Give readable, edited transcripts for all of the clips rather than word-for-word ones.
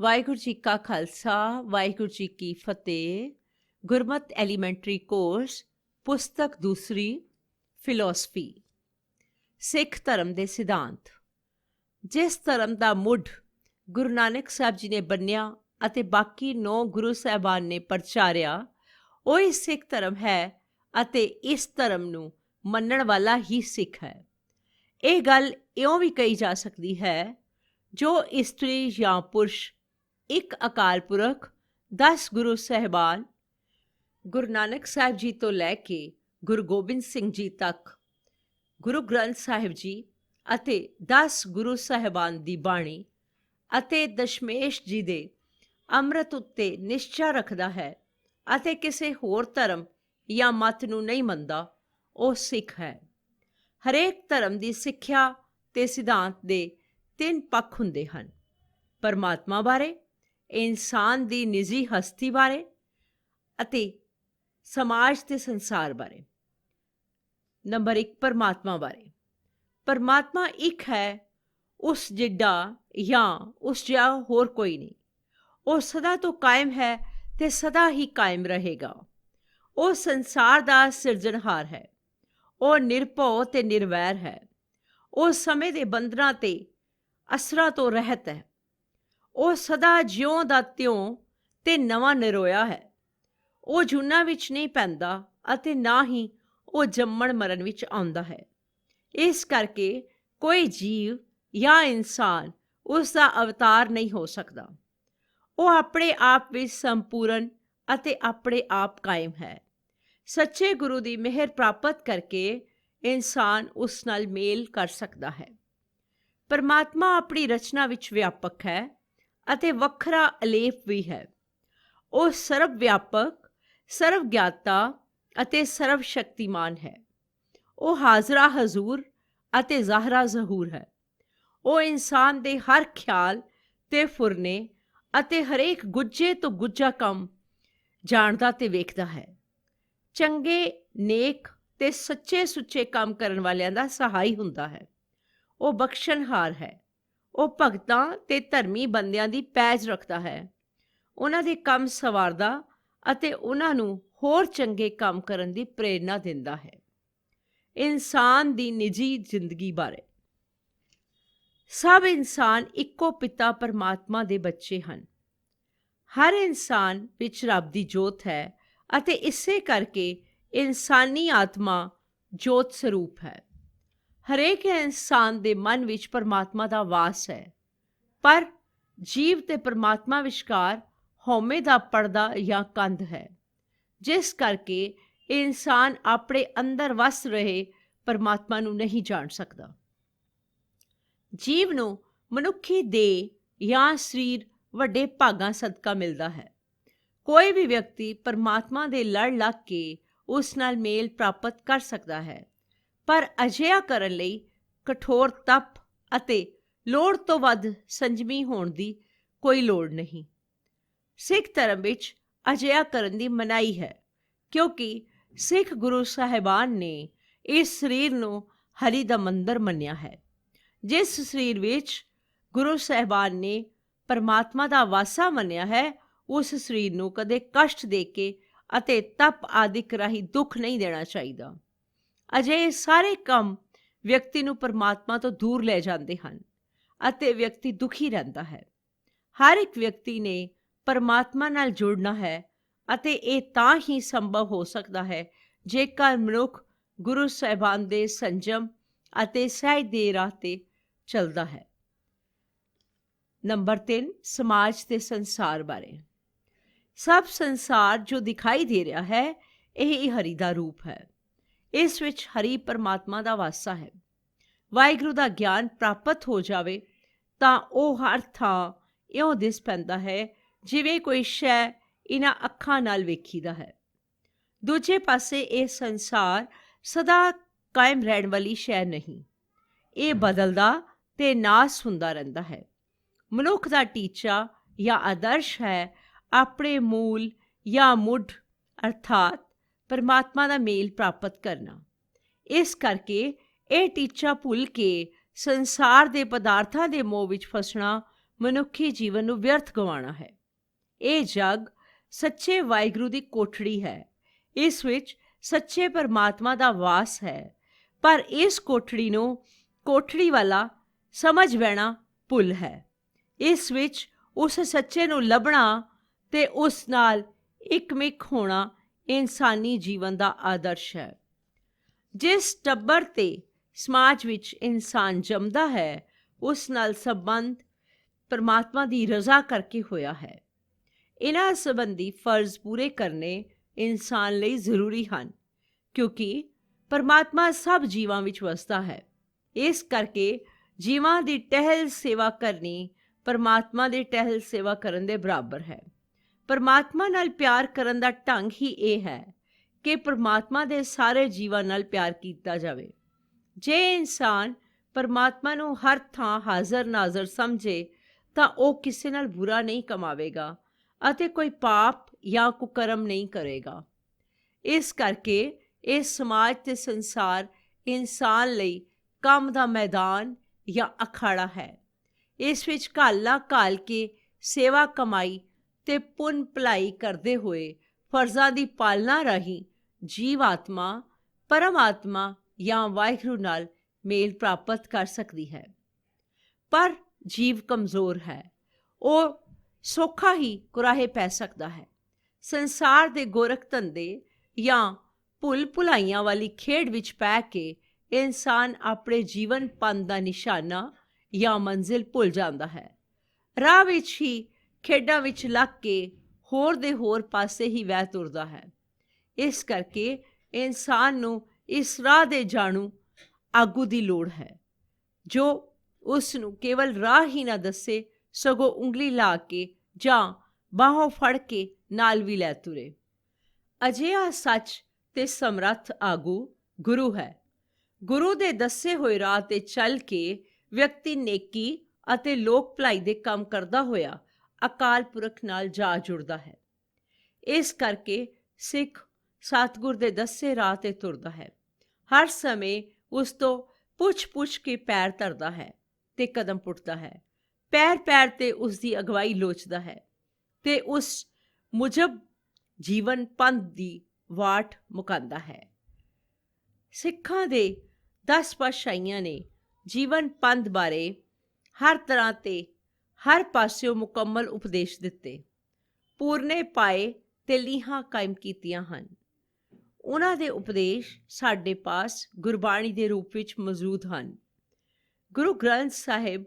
ਵਾਹਿਗੁਰੂ ਜੀ ਕਾ ਖਾਲਸਾ ਵਾਹਿਗੁਰੂ ਜੀ ਕੀ ਫਤਿਹ। ਗੁਰਮਤਿ elementary course ਪੁਸਤਕ ਦੂਸਰੀ ਫਿਲਾਸਫੀ। ਸਿੱਖ ਧਰਮ ਦੇ ਸਿਧਾਂਤ। ਜਿਸ ਧਰਮ ਦਾ ਮੁੱਢ ਗੁਰੂ ਨਾਨਕ ਸਾਹਿਬ ਜੀ ਨੇ ਬੰਨਿਆ ਅਤੇ ਬਾਕੀ 9 ਗੁਰੂ ਸਾਹਿਬਾਨ ਨੇ ਪ੍ਰਚਾਰਿਆ, ਉਹੀ ਸਿੱਖ ਧਰਮ ਹੈ ਅਤੇ ਇਸ ਧਰਮ ਨੂੰ ਮੰਨਣ ਵਾਲਾ ਹੀ ਸਿੱਖ ਹੈ। ਇਹ ਗੱਲ ਇਉਂ ਵੀ ਕਹੀ ਜਾ ਸਕਦੀ ਹੈ, ਜੋ ਇਸਤਰੀ ਜਾਂ ਪੁਰਸ਼ ਇੱਕ ਅਕਾਲ ਪੁਰਖ 10 ਗੁਰੂ ਸਾਹਿਬਾਨ ਗੁਰੂ ਨਾਨਕ ਸਾਹਿਬ ਜੀ ਤੋਂ ਲੈ ਕੇ ਗੁਰੂ ਗੋਬਿੰਦ ਸਿੰਘ ਜੀ ਤੱਕ, ਗੁਰੂ ਗ੍ਰੰਥ ਸਾਹਿਬ ਜੀ ਅਤੇ 10 ਗੁਰੂ ਸਾਹਿਬਾਨ ਦੀ ਬਾਣੀ ਅਤੇ ਦਸ਼ਮੇਸ਼ ਜੀ ਦੇ ਅੰਮ੍ਰਿਤ ਉੱਤੇ ਨਿਸ਼ਚਾ ਰੱਖਦਾ ਹੈ ਅਤੇ ਕਿਸੇ ਹੋਰ ਧਰਮ ਜਾਂ ਮਤ ਨੂੰ ਨਹੀਂ ਮੰਨਦਾ, ਉਹ ਸਿੱਖ ਹੈ। ਹਰੇਕ ਧਰਮ ਦੀ ਸਿੱਖਿਆ ਤੇ ਸਿਧਾਂਤ ਦੇ 3 ਪੱਖ ਹੁੰਦੇ ਹਨ: ਪਰਮਾਤਮਾ ਬਾਰੇ, ਇਨਸਾਨ ਦੀ ਨਿੱਜੀ ਹਸਤੀ ਬਾਰੇ ਅਤੇ ਸਮਾਜ ਤੇ ਸੰਸਾਰ ਬਾਰੇ। ਨੰਬਰ 1, ਪਰਮਾਤਮਾ ਬਾਰੇ। ਪਰਮਾਤਮਾ ਇੱਕ ਹੈ, ਉਸ ਜਿੱਡਾ ਜਾਂ ਉਸ ਜਿਹਾ ਹੋਰ ਕੋਈ ਨਹੀਂ। ਉਹ ਸਦਾ ਤੋਂ ਕਾਇਮ ਹੈ ਤੇ ਸਦਾ ਹੀ ਕਾਇਮ ਰਹੇਗਾ। ਉਹ ਸੰਸਾਰ ਦਾ ਸਿਰਜਣਹਾਰ ਹੈ। ਉਹ ਨਿਰਭਉ ਤੇ ਨਿਰਵੈਰ ਹੈ। ਉਹ ਸਮੇਂ ਦੇ ਬੰਧਨਾਂ ਤੇ ਅਸਰਾਂ ਤੋਂ ਰਹਿਤ ਹੈ। ਉਹ ਸਦਾ ਜਿਉਂ ਦਾ ਤਿਉਂ ਤੇ ਨਵਾਂ ਨਿਰੋਇਆ ਹੈ। ਉਹ ਜੂਨਾਂ ਵਿੱਚ ਨਹੀਂ ਪੈਂਦਾ ਅਤੇ ਨਾ ਹੀ ਉਹ ਜੰਮਣ ਮਰਨ ਵਿੱਚ ਆਉਂਦਾ ਹੈ। ਇਸ ਕਰਕੇ ਕੋਈ ਜੀਵ ਜਾਂ ਇਨਸਾਨ ਉਸ ਦਾ ਅਵਤਾਰ ਨਹੀਂ ਹੋ ਸਕਦਾ। ਉਹ ਆਪਣੇ ਆਪ ਵਿੱਚ ਸੰਪੂਰਨ ਅਤੇ ਆਪਣੇ ਆਪ ਕਾਇਮ ਹੈ। ਸੱਚੇ ਗੁਰੂ ਦੀ ਮਿਹਰ ਪ੍ਰਾਪਤ ਕਰਕੇ ਇਨਸਾਨ ਉਸ ਨਾਲ ਮੇਲ ਕਰ ਸਕਦਾ ਹੈ। ਪਰਮਾਤਮਾ ਆਪਣੀ ਰਚਨਾ ਵਿੱਚ ਵਿਆਪਕ ਹੈ ਅਤੇ ਵੱਖਰਾ ਅਲੇਪ ਵੀ ਹੈ। ਉਹ ਸਰਵ ਵਿਆਪਕ, ਸਰਵ ਗਿਆਤਾ ਅਤੇ ਸਰਵ ਸ਼ਕਤੀਮਾਨ ਹੈ। ਉਹ ਹਾਜ਼ਰਾ ਹਜ਼ੂਰ ਅਤੇ ਜ਼ਾਹਰਾ ਜ਼ਹੂਰ ਹੈ। ਉਹ ਇਨਸਾਨ ਦੇ ਹਰ ਖਿਆਲ ਤੇ ਫੁਰਨੇ ਅਤੇ ਹਰੇਕ ਗੁੱਝੇ ਤੋਂ ਗੁੱਝਾ ਕੰਮ ਜਾਣਦਾ ਤੇ ਵੇਖਦਾ ਹੈ। ਚੰਗੇ, ਨੇਕ ਤੇ ਸੱਚੇ ਸੁੱਚੇ ਕੰਮ ਕਰਨ ਵਾਲਿਆਂ ਦਾ ਸਹਾਈ ਹੁੰਦਾ ਹੈ। ਉਹ ਬਖਸ਼ਣਹਾਰ ਹੈ। ਉਹ ਭਗਤਾਂ ਤੇ ਧਰਮੀ ਬੰਦਿਆਂ ਦੀ ਪੈਜ ਰੱਖਦਾ ਹੈ। ਉਹਨਾਂ ਦੇ ਕੰਮ ਸਵਾਰਦਾ ਅਤੇ ਉਹਨਾਂ ਨੂੰ ਹੋਰ ਚੰਗੇ ਕੰਮ ਕਰਨ ਦੀ ਪ੍ਰੇਰਨਾ ਦਿੰਦਾ ਹੈ। ਇਨਸਾਨ ਦੀ ਨਿੱਜੀ ਜ਼ਿੰਦਗੀ ਬਾਰੇ। ਸਭ ਇਨਸਾਨ ਇੱਕੋ ਪਿਤਾ ਪਰਮਾਤਮਾ ਦੇ ਬੱਚੇ ਹਨ। ਹਰ ਇਨਸਾਨ ਵਿੱਚ ਰੱਬ ਦੀ ਜੋਤ ਹੈ ਅਤੇ ਇਸੇ ਕਰਕੇ ਇਨਸਾਨੀ ਆਤਮਾ ਜੋਤ ਸਰੂਪ ਹੈ। ਹਰੇਕ ਇਨਸਾਨ ਦੇ ਮਨ ਵਿੱਚ ਪਰਮਾਤਮਾ ਦਾ ਵਾਸ ਹੈ, ਪਰ ਜੀਵ ਤੇ ਪਰਮਾਤਮਾ ਵਿਚਕਾਰ ਹਉਮੈ ਦਾ ਪਰਦਾ ਜਾਂ ਕੰਧ ਹੈ, ਜਿਸ ਕਰਕੇ ਇਨਸਾਨ ਆਪਣੇ ਅੰਦਰ ਵਸ ਰਹੇ ਪਰਮਾਤਮਾ ਨੂੰ ਨਹੀਂ ਜਾਣ ਸਕਦਾ। ਜੀਵ ਨੂੰ ਮਨੁੱਖੀ ਦੇਹ ਜਾਂ ਸਰੀਰ ਵੱਡੇ ਭਾਗਾਂ ਸਦਕਾ ਮਿਲਦਾ ਹੈ। ਕੋਈ ਵੀ ਵਿਅਕਤੀ ਪਰਮਾਤਮਾ ਦੇ ਲੜ ਲੱਗ ਕੇ ਉਸ ਨਾਲ ਮੇਲ ਪ੍ਰਾਪਤ ਕਰ ਸਕਦਾ ਹੈ, ਪਰ ਅਜਿਹਾ ਕਰਨ ਲਈ ਕਠੋਰ ਤਪ ਅਤੇ ਲੋੜ ਤੋਂ ਵੱਧ ਸੰਜਮੀ ਹੋਣ ਦੀ ਕੋਈ ਲੋੜ ਨਹੀਂ। ਸਿੱਖ ਧਰਮ ਵਿੱਚ ਅਜਿਹਾ ਕਰਨ ਦੀ ਮਨਾਹੀ ਹੈ, ਕਿਉਂਕਿ ਸਿੱਖ ਗੁਰੂ ਸਾਹਿਬਾਨ ਨੇ ਇਸ ਸਰੀਰ ਨੂੰ ਹਰੀ ਦਾ ਮੰਦਰ ਮੰਨਿਆ ਹੈ। ਜਿਸ ਸਰੀਰ ਵਿੱਚ ਗੁਰੂ ਸਾਹਿਬਾਨ ਨੇ ਪਰਮਾਤਮਾ ਦਾ ਵਾਸਾ ਮੰਨਿਆ ਹੈ, ਉਸ ਸਰੀਰ ਨੂੰ ਕਦੇ ਕਸ਼ਟ ਦੇ ਕੇ ਅਤੇ ਤਪ ਆਦਿਕ ਰਾਹੀਂ ਦੁੱਖ ਨਹੀਂ ਦੇਣਾ ਚਾਹੀਦਾ। ਅਜਿਹੇ ਸਾਰੇ ਕੰਮ ਵਿਅਕਤੀ ਨੂੰ ਪਰਮਾਤਮਾ ਤੋਂ ਦੂਰ ਲੈ ਜਾਂਦੇ ਹਨ ਅਤੇ ਵਿਅਕਤੀ ਦੁਖੀ ਰਹਿੰਦਾ ਹੈ। ਹਰ ਇੱਕ ਵਿਅਕਤੀ ਨੇ ਪਰਮਾਤਮਾ ਨਾਲ ਜੁੜਨਾ ਹੈ ਅਤੇ ਇਹ ਤਾਂ ਹੀ ਸੰਭਵ ਹੋ ਸਕਦਾ ਹੈ ਜੇਕਰ ਮਨੁੱਖ ਗੁਰੂ ਸਾਹਿਬਾਨ ਦੇ ਸੰਜਮ ਅਤੇ ਸਹਿਜ ਦੇ ਰਾਹ ਤੇ ਚੱਲਦਾ ਹੈ। ਨੰਬਰ 3, ਸਮਾਜ ਤੇ ਸੰਸਾਰ ਬਾਰੇ। ਸਭ ਸੰਸਾਰ ਜੋ ਦਿਖਾਈ ਦੇ ਰਿਹਾ ਹੈ, ਇਹ ਹਰੀ ਦਾ ਰੂਪ ਹੈ। ਇਸ ਵਿੱਚ ਹਰੀ ਪਰਮਾਤਮਾ ਦਾ ਵਾਸਾ ਹੈ। ਵਾਹਿਗੁਰੂ ਦਾ ਗਿਆਨ ਪ੍ਰਾਪਤ ਹੋ ਜਾਵੇ ਤਾਂ ਉਹ ਹਰ ਥਾਂ ਇਉਂ ਦਿਸ ਪੈਂਦਾ ਹੈ ਜਿਵੇਂ ਕੋਈ ਸ਼ੈ ਇਹਨਾਂ ਅੱਖਾਂ ਨਾਲ ਵੇਖੀਦਾ ਹੈ। ਦੂਜੇ ਪਾਸੇ ਇਹ ਸੰਸਾਰ ਸਦਾ ਕਾਇਮ ਰਹਿਣ ਵਾਲੀ ਸ਼ੈ ਨਹੀਂ। ਇਹ ਬਦਲਦਾ ਤੇ ਨਾਸ ਹੁੰਦਾ ਰਹਿੰਦਾ ਹੈ। ਮਨੁੱਖ ਦਾ ਟੀਚਾ ਜਾਂ ਆਦਰਸ਼ ਹੈ ਆਪਣੇ ਮੂਲ ਜਾਂ ਮੁੱਢ ਅਰਥਾਤ ਪਰਮਾਤਮਾ ਦਾ ਮੇਲ ਪ੍ਰਾਪਤ ਕਰਨਾ। ਇਸ ਕਰਕੇ ਇਹ ਟੀਚਾ ਭੁੱਲ ਕੇ ਸੰਸਾਰ ਦੇ ਪਦਾਰਥਾਂ ਦੇ ਮੋਹ ਵਿੱਚ ਫਸਣਾ ਮਨੁੱਖੀ ਜੀਵਨ ਨੂੰ ਵਿਅਰਥ ਗਵਾਉਣਾ ਹੈ। ਇਹ ਜੱਗ ਸੱਚੇ ਵਾਹਿਗੁਰੂ ਦੀ ਕੋਠੜੀ ਹੈ। ਇਸ ਵਿੱਚ ਸੱਚੇ ਪਰਮਾਤਮਾ ਦਾ ਵਾਸ ਹੈ, ਪਰ ਇਸ ਕੋਠੜੀ ਨੂੰ ਕੋਠੜੀ ਵਾਲਾ ਸਮਝ ਬਹਿਣਾ ਭੁੱਲ ਹੈ। ਇਸ ਵਿੱਚ ਉਸ ਸੱਚੇ ਨੂੰ ਲੱਭਣਾ ਤੇ ਉਸ ਨਾਲ ਇੱਕਮਿਕ ਹੋਣਾ ਇਨਸਾਨੀ ਜੀਵਨ ਦਾ ਆਦਰਸ਼ ਹੈ। ਜਿਸ ਟੱਬਰ ਤੇ ਸਮਾਜ ਵਿੱਚ ਇਨਸਾਨ ਜੰਮਦਾ ਹੈ, ਉਸ ਨਾਲ ਸੰਬੰਧ ਪਰਮਾਤਮਾ ਦੀ ਰਜ਼ਾ ਕਰਕੇ ਹੋਇਆ ਹੈ। ਇਹਨਾਂ ਸੰਬੰਧੀ ਫਰਜ਼ ਪੂਰੇ ਕਰਨੇ ਇਨਸਾਨ ਲਈ ਜ਼ਰੂਰੀ ਹਨ, ਕਿਉਂਕਿ ਪਰਮਾਤਮਾ ਸਭ ਜੀਵਾਂ ਵਿੱਚ ਵਸਦਾ ਹੈ। ਇਸ ਕਰਕੇ ਜੀਵਾਂ ਦੀ ਟਹਿਲ ਸੇਵਾ ਕਰਨੀ ਪਰਮਾਤਮਾ ਦੀ ਟਹਿਲ ਸੇਵਾ ਕਰਨ ਦੇ ਬਰਾਬਰ ਹੈ। ਪਰਮਾਤਮਾ ਨਾਲ ਪਿਆਰ ਕਰਨ ਦਾ ਢੰਗ ਹੀ ਇਹ ਹੈ ਕਿ ਪਰਮਾਤਮਾ ਦੇ ਸਾਰੇ ਜੀਵਾਂ ਨਾਲ ਪਿਆਰ ਕੀਤਾ ਜਾਵੇ। ਜੇ ਇਨਸਾਨ ਪਰਮਾਤਮਾ ਨੂੰ ਹਰ ਥਾਂ ਹਾਜ਼ਰ ਨਾਜ਼ਰ ਸਮਝੇ ਤਾਂ ਉਹ ਕਿਸੇ ਨਾਲ ਬੁਰਾ ਨਹੀਂ ਕਮਾਵੇਗਾ ਅਤੇ ਕੋਈ ਪਾਪ ਜਾਂ ਕੁਕਰਮ ਨਹੀਂ ਕਰੇਗਾ। ਇਸ ਕਰਕੇ ਇਹ ਸਮਾਜ ਤੇ ਸੰਸਾਰ ਇਨਸਾਨ ਲਈ ਕੰਮ ਦਾ ਮੈਦਾਨ ਜਾਂ ਅਖਾੜਾ ਹੈ। ਇਸ ਵਿੱਚ ਘਾਲਾ ਘਾਲ ਕੇ ਸੇਵਾ ਕਮਾਈ ਤੇ ਪੁੰਨ ਭਲਾਈ ਕਰਦੇ ਹੋਏ ਫਰਜ਼ਾਂ ਦੀ ਪਾਲਣਾ ਰਾਹੀਂ ਜੀਵ ਆਤਮਾ ਪਰਮਾਤਮਾ ਜਾਂ ਵਾਹਿਗੁਰੂ ਨਾਲ ਮੇਲ ਪ੍ਰਾਪਤ ਕਰ ਸਕਦੀ ਹੈ। ਪਰ ਜੀਵ ਕਮਜ਼ੋਰ ਹੈ, ਉਹ ਸੌਖਾ ਹੀ ਕੁਰਾਹੇ ਪੈ ਸਕਦਾ ਹੈ। ਸੰਸਾਰ ਦੇ ਗੋਰਖ ਧੰਦੇ ਜਾਂ ਭੁੱਲ ਭੁਲਾਈਆਂ ਵਾਲੀ ਖੇਡ ਵਿੱਚ ਪੈ ਕੇ ਇਨਸਾਨ ਆਪਣੇ ਜੀਵਨ ਪੰਥ ਦਾ ਨਿਸ਼ਾਨਾ ਜਾਂ ਮੰਜ਼ਿਲ ਭੁੱਲ ਜਾਂਦਾ ਹੈ। ਰਾਹ ਵਿੱਚ ਹੀ ਖੇਡਾਂ ਵਿੱਚ ਲੱਗ ਕੇ ਹੋਰ ਦੇ ਹੋਰ ਪਾਸੇ ਹੀ ਵਹਿ ਤੁਰਦਾ ਹੈ। ਇਸ ਕਰਕੇ ਇਨਸਾਨ ਨੂੰ ਇਸ ਰਾਹ ਦੇ ਜਾਣੂ ਆਗੂ ਦੀ ਲੋੜ ਹੈ, ਜੋ ਉਸ ਨੂੰ ਕੇਵਲ ਰਾਹ ਹੀ ਨਾ ਦੱਸੇ, ਸਗੋਂ ਉਂਗਲੀ ਲਾ ਕੇ ਜਾਂ ਬਾਹੋਂ ਫੜ ਕੇ ਨਾਲ ਵੀ ਲੈ ਤੁਰੇ। ਅਜਿਹਾ ਸੱਚ ਤੇ ਸਮਰੱਥ ਆਗੂ ਗੁਰੂ ਹੈ। ਗੁਰੂ ਦੇ ਦੱਸੇ ਹੋਏ ਰਾਹ ਤੇ ਚੱਲ ਕੇ ਵਿਅਕਤੀ ਨੇਕੀ ਅਤੇ ਲੋਕ ਭਲਾਈ ਦੇ ਕੰਮ ਕਰਦਾ ਹੋਇਆ ਅਕਾਲ ਪੁਰਖ ਨਾਲ ਜਾ ਜੁੜਦਾ ਹੈ। ਇਸ ਕਰਕੇ ਸਿੱਖ ਸਤਿਗੁਰ ਦੇ ਦੱਸੇ ਰਾਹ ਤੇ ਤੁਰਦਾ ਹੈ। ਹਰ ਸਮੇਂ ਉਸ ਤੋਂ ਪੁੱਛ ਕੇ ਪੈਰ ਧਰਦਾ ਹੈ ਤੇ ਕਦਮ ਪੁੱਟਦਾ ਹੈ। ਪੈਰ ਪੈਰ ਤੇ ਉਸ ਦੀ ਅਗਵਾਈ ਲੋਚਦਾ ਹੈ ਤੇ ਉਸ ਮੁਜਬ ਜੀਵਨ ਪੰਥ ਦੀ ਵਾਟ ਮੁਕਾਂਦਾ ਹੈ। ਸਿੱਖਾਂ ਦੇ 10 ਪਾਤਸ਼ਾਹੀਆਂ ਨੇ ਜੀਵਨ ਪੰਥ ਬਾਰੇ ਹਰ ਤਰ੍ਹਾਂ ਤੇ ਹਰ ਪਾਸਿਓਂ ਮੁਕੰਮਲ ਉਪਦੇਸ਼ ਦਿੱਤੇ, ਪੂਰਨੇ ਪਾਏ ਤੇ ਲੀਹਾਂ ਕਾਇਮ ਕੀਤੀਆਂ ਹਨ। ਉਹਨਾਂ ਦੇ ਉਪਦੇਸ਼ ਸਾਡੇ ਪਾਸ ਗੁਰਬਾਣੀ ਦੇ ਰੂਪ ਵਿੱਚ ਮੌਜੂਦ ਹਨ। ਗੁਰੂ ਗ੍ਰੰਥ ਸਾਹਿਬ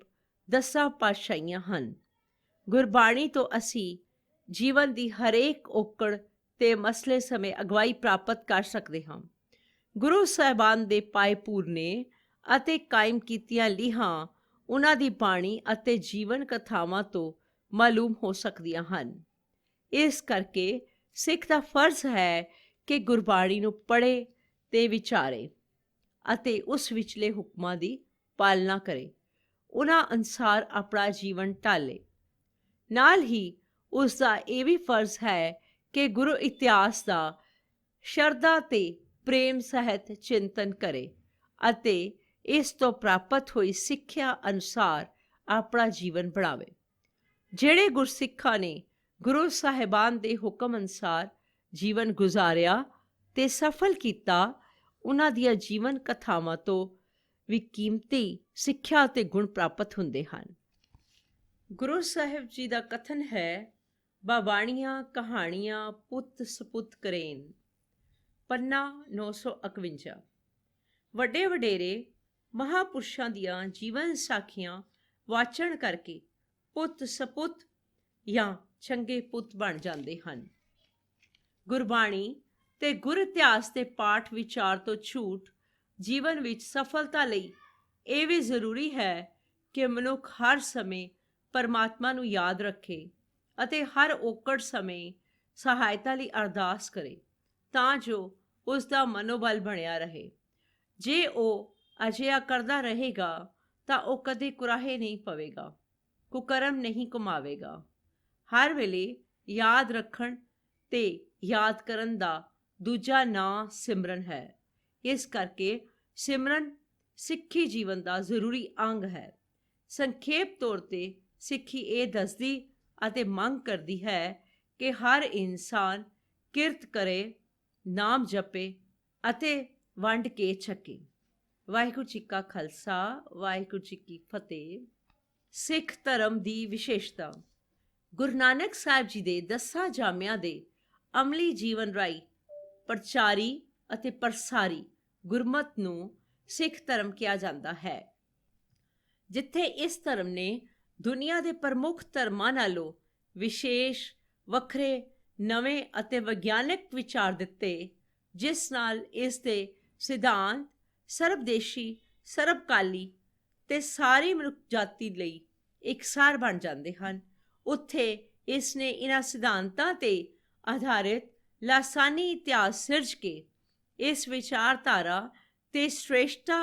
10 ਪਾਤਸ਼ਾਹੀਆਂ ਹਨ। ਗੁਰਬਾਣੀ ਤੋਂ ਅਸੀਂ ਜੀਵਨ ਦੀ ਹਰੇਕ ਔਕੜ ਤੇ ਮਸਲੇ ਸਮੇਂ ਅਗਵਾਈ ਪ੍ਰਾਪਤ ਕਰ ਸਕਦੇ ਹਾਂ। ਗੁਰੂ ਸਾਹਿਬਾਨ ਦੇ ਪਾਏ ਪੂਰਨੇ ਅਤੇ ਕਾਇਮ ਕੀਤੀਆਂ ਲੀਹਾਂ ਉਹਨਾਂ ਦੀ ਬਾਣੀ ਅਤੇ ਜੀਵਨ ਕਥਾਵਾਂ ਤੋਂ ਮਾਲੂਮ ਹੋ ਸਕਦੀਆਂ ਹਨ। ਇਸ ਕਰਕੇ ਸਿੱਖ ਦਾ ਫਰਜ਼ ਹੈ ਕਿ ਗੁਰਬਾਣੀ ਨੂੰ ਪੜ੍ਹੇ ਤੇ ਵਿਚਾਰੇ ਅਤੇ ਉਸ ਵਿਚਲੇ ਹੁਕਮਾਂ ਦੀ ਪਾਲਣਾ ਕਰੇ, ਉਹਨਾਂ ਅਨੁਸਾਰ ਆਪਣਾ ਜੀਵਨ ਢਾਲੇ। ਨਾਲ ਹੀ ਉਸ ਦਾ ਇਹ ਵੀ ਫਰਜ਼ ਹੈ ਕਿ ਗੁਰੂ ਇਤਿਹਾਸ ਦਾ ਸ਼ਰਧਾ ਤੇ ਪ੍ਰੇਮ ਸਹਿਤ ਚਿੰਤਨ ਕਰੇ ਅਤੇ ਇਸ ਤੋਂ ਪ੍ਰਾਪਤ ਹੋਈ ਸਿੱਖਿਆ ਅਨੁਸਾਰ ਆਪਣਾ ਜੀਵਨ ਬਣਾਵੇ। ਜਿਹੜੇ ਗੁਰਸਿੱਖਾਂ ਨੇ ਗੁਰੂ ਸਾਹਿਬਾਨ ਦੇ ਹੁਕਮ ਅਨੁਸਾਰ ਜੀਵਨ ਗੁਜ਼ਾਰਿਆ ਤੇ ਸਫਲ ਕੀਤਾ, ਉਹਨਾਂ ਦੀਆਂ ਜੀਵਨ ਕਥਾਵਾਂ ਤੋਂ ਵੀ ਕੀਮਤੀ ਸਿੱਖਿਆ ਤੇ ਗੁਣ ਪ੍ਰਾਪਤ ਹੁੰਦੇ ਹਨ। ਗੁਰੂ ਸਾਹਿਬ ਜੀ ਦਾ ਕਥਨ ਹੈ, ਬਾਬਾਣੀਆਂ ਕਹਾਣੀਆਂ ਪੁੱਤ ਸਪੁੱਤ ਕਰੇਨ, ਪੰਨਾ 951। ਵੱਡੇ ਵਡੇਰੇ ਮਹਾਂਪੁਰਸ਼ਾਂ ਦੀਆਂ ਜੀਵਨ ਸਾਖੀਆਂ ਵਾਚਣ ਕਰਕੇ ਪੁੱਤ ਸਪੁੱਤ ਜਾਂ ਚੰਗੇ ਪੁੱਤ ਬਣ ਜਾਂਦੇ ਹਨ। ਗੁਰਬਾਣੀ ਤੇ ਗੁਰ ਇਤਿਹਾਸ ਦੇ ਪਾਠ ਵਿਚਾਰ ਤੋਂ ਛੂਟ ਜੀਵਨ ਵਿੱਚ ਸਫਲਤਾ ਲਈ ਇਹ ਵੀ ਜ਼ਰੂਰੀ ਹੈ ਕਿ ਮਨੁੱਖ ਹਰ ਸਮੇਂ ਪਰਮਾਤਮਾ ਨੂੰ ਯਾਦ ਰੱਖੇ ਅਤੇ ਹਰ ਔਕੜ ਸਮੇਂ ਸਹਾਇਤਾ ਲਈ ਅਰਦਾਸ ਕਰੇ, ਤਾਂ ਜੋ ਉਸ ਦਾ ਮਨੋਬਲ ਬਣਿਆ ਰਹੇ। ਜੇ ਉਹ ਅਜਿਹਾ ਕਰਦਾ ਰਹੇਗਾ ਤਾਂ ਉਹ ਕਦੇ ਕੁਰਾਹੇ ਨਹੀਂ ਪਵੇਗਾ, ਕੁਕਰਮ ਨਹੀਂ ਕਮਾਵੇਗਾ। ਹਰ ਵੇਲੇ ਯਾਦ ਰੱਖਣ ਤੇ ਯਾਦ ਕਰਨ ਦਾ ਦੂਜਾ ਨਾਂ ਸਿਮਰਨ ਹੈ। ਇਸ ਕਰਕੇ ਸਿਮਰਨ ਸਿੱਖੀ ਜੀਵਨ ਦਾ ਜ਼ਰੂਰੀ ਅੰਗ ਹੈ। ਸੰਖੇਪ ਤੌਰ ਤੇ ਸਿੱਖੀ ਇਹ ਦੱਸਦੀ ਅਤੇ ਮੰਗ ਕਰਦੀ ਹੈ ਕਿ ਹਰ ਇਨਸਾਨ ਕਿਰਤ ਕਰੇ, ਨਾਮ ਜਪੇ ਅਤੇ ਵੰਡ ਕੇ ਛਕੇ। ਵਾਹਿਗੁਰੂ ਜੀ ਕਾ ਖਾਲਸਾ, ਵਾਹਿਗੁਰੂ ਜੀ ਕੀ ਫਤਿਹ। ਸਿੱਖ ਧਰਮ ਦੀ ਵਿਸ਼ੇਸ਼ਤਾ। ਗੁਰੂ ਨਾਨਕ ਸਾਹਿਬ ਜੀ ਦੇ 10 ਜਾਮਿਆਂ ਦੇ ਅਮਲੀ ਜੀਵਨ ਰਾਹੀਂ ਪ੍ਰਚਾਰੀ ਅਤੇ ਪ੍ਰਸਾਰੀ ਗੁਰਮਤਿ ਨੂੰ ਸਿੱਖ ਧਰਮ ਕਿਹਾ ਜਾਂਦਾ ਹੈ। ਜਿੱਥੇ ਇਸ ਧਰਮ ਨੇ ਦੁਨੀਆ ਦੇ ਪ੍ਰਮੁੱਖ ਧਰਮਾਂ ਨਾਲੋਂ ਵਿਸ਼ੇਸ਼, ਵੱਖਰੇ, ਨਵੇਂ ਅਤੇ ਵਿਗਿਆਨਕ ਵਿਚਾਰ ਦਿੱਤੇ, ਜਿਸ ਨਾਲ ਇਸ ਦੇ ਸਿਧਾਂਤ ਸਰਬਦੇਸ਼ੀ, ਸਰਬਕਾਲੀ ਤੇ ਸਾਰੀ ਮਨੁੱਖ ਜਾਤੀ ਲਈ ਇਕਸਾਰ ਬਣ ਜਾਂਦੇ ਹਨ, ਉੱਥੇ ਇਸ ਨੇ ਇਹਨਾਂ ਸਿਧਾਂਤਾਂ ਤੇ ਆਧਾਰਿਤ ਲਾਸਾਨੀ ਇਤਿਹਾਸ ਸਿਰਜ ਕੇ ਇਸ ਵਿਚਾਰਧਾਰਾ ਤੇ ਸ੍ਰੇਸ਼ਟਤਾ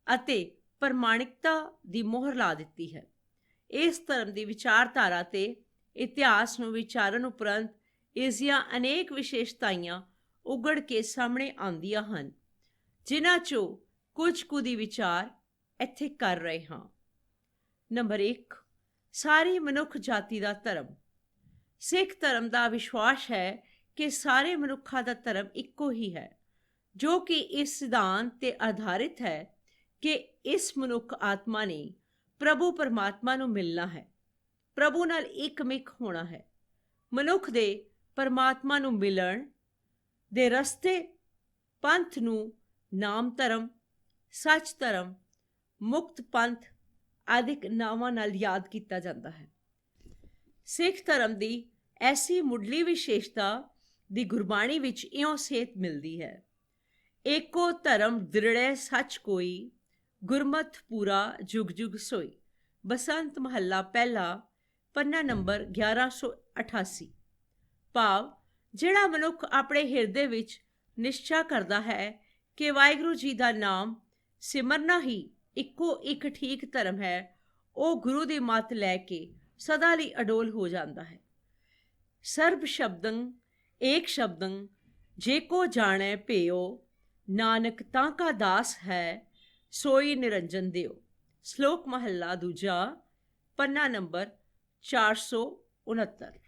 ਅਤੇ ਪ੍ਰਮਾਣਿਕਤਾ ਦੀ ਮੋਹਰ ਲਾ ਦਿੱਤੀ ਹੈ। ਇਸ ਧਰਮ ਦੀ ਵਿਚਾਰਧਾਰਾ ਤੇ ਇਤਿਹਾਸ ਨੂੰ ਵਿਚਾਰਨ ਉਪਰੰਤ ਇਸ ਦੀਆਂ ਅਨੇਕ ਵਿਸ਼ੇਸ਼ਤਾਵਾਂ ਉਗੜ ਕੇ ਸਾਹਮਣੇ ਆਉਂਦੀਆਂ ਹਨ, ਜਿਨ੍ਹਾਂ 'ਚੋਂ ਕੁਝ ਕੁ ਦੀ ਵਿਚਾਰ ਇੱਥੇ ਕਰ ਰਹੇ ਹਾਂ। ਨੰਬਰ 1, ਸਾਰੀ ਮਨੁੱਖ ਜਾਤੀ ਦਾ ਧਰਮ। ਸਿੱਖ ਧਰਮ ਦਾ ਵਿਸ਼ਵਾਸ ਹੈ ਕਿ ਸਾਰੇ ਮਨੁੱਖਾਂ ਦਾ ਧਰਮ ਇੱਕੋ ਹੀ ਹੈ, ਜੋ ਕਿ ਇਸ ਸਿਧਾਂਤ 'ਤੇ ਆਧਾਰਿਤ ਹੈ ਕਿ ਇਸ ਮਨੁੱਖ ਆਤਮਾ ਨੇ ਪ੍ਰਭੂ ਪਰਮਾਤਮਾ ਨੂੰ ਮਿਲਣਾ ਹੈ, ਪ੍ਰਭੂ ਨਾਲ ਇੱਕਮਿਕ ਹੋਣਾ ਹੈ। ਮਨੁੱਖ ਦੇ ਪਰਮਾਤਮਾ ਨੂੰ ਮਿਲਣ ਦੇ ਰਸਤੇ ਪੰਥ ਨੂੰ ਨਾਮ ਧਰਮ, ਸੱਚ ਧਰਮ, ਮੁਕਤ ਪੰਥ ਆਦਿਕ ਨਾਵਾਂ ਨਾਲ ਯਾਦ ਕੀਤਾ ਜਾਂਦਾ ਹੈ। ਸਿੱਖ ਧਰਮ ਦੀ ਐਸੀ ਮੁੱਢਲੀ ਵਿਸ਼ੇਸ਼ਤਾ ਦੀ ਗੁਰਬਾਣੀ ਵਿੱਚ ਇਉਂ ਸੇਧ ਮਿਲਦੀ ਹੈ: ਏਕੋ ਧਰਮ ਦ੍ਰਿੜੈ ਸੱਚ ਕੋਈ, ਗੁਰਮਤਿ ਪੂਰਾ ਜੁਗ ਜੁਗ ਸੋਈ। ਬਸੰਤ ਮਹੱਲਾ ਪਹਿਲਾ, ਪੰਨਾ ਨੰਬਰ 1188। ਭਾਵ, ਜਿਹੜਾ ਮਨੁੱਖ ਆਪਣੇ ਹਿਰਦੇ ਵਿੱਚ ਨਿਸ਼ਚਾ ਕਰਦਾ ਹੈ ਕਿ ਵਾਹਿਗੁਰੂ ਜੀ ਦਾ ਨਾਮ ਸਿਮਰਨਾ ਹੀ ਇੱਕੋ ਇੱਕ ਠੀਕ ਧਰਮ ਹੈ, ਉਹ ਗੁਰੂ ਦੀ ਮੱਤ ਲੈ ਕੇ ਸਦਾ ਲਈ ਅਡੋਲ ਹੋ ਜਾਂਦਾ ਹੈ। ਸਰਬ ਸ਼ਬਦੰ ਏਕ ਸ਼ਬਦੰ ਜੇ ਕੋ ਜਾਣੈ ਭਿਓ, ਨਾਨਕ ਤਾਂ ਕਾ ਦਾਸ ਹੈ ਸੋਈ ਨਿਰੰਜਨ ਦਿਓ। ਸ਼ਲੋਕ ਮਹੱਲਾ ਦੂਜਾ, ਪੰਨਾ ਨੰਬਰ 469।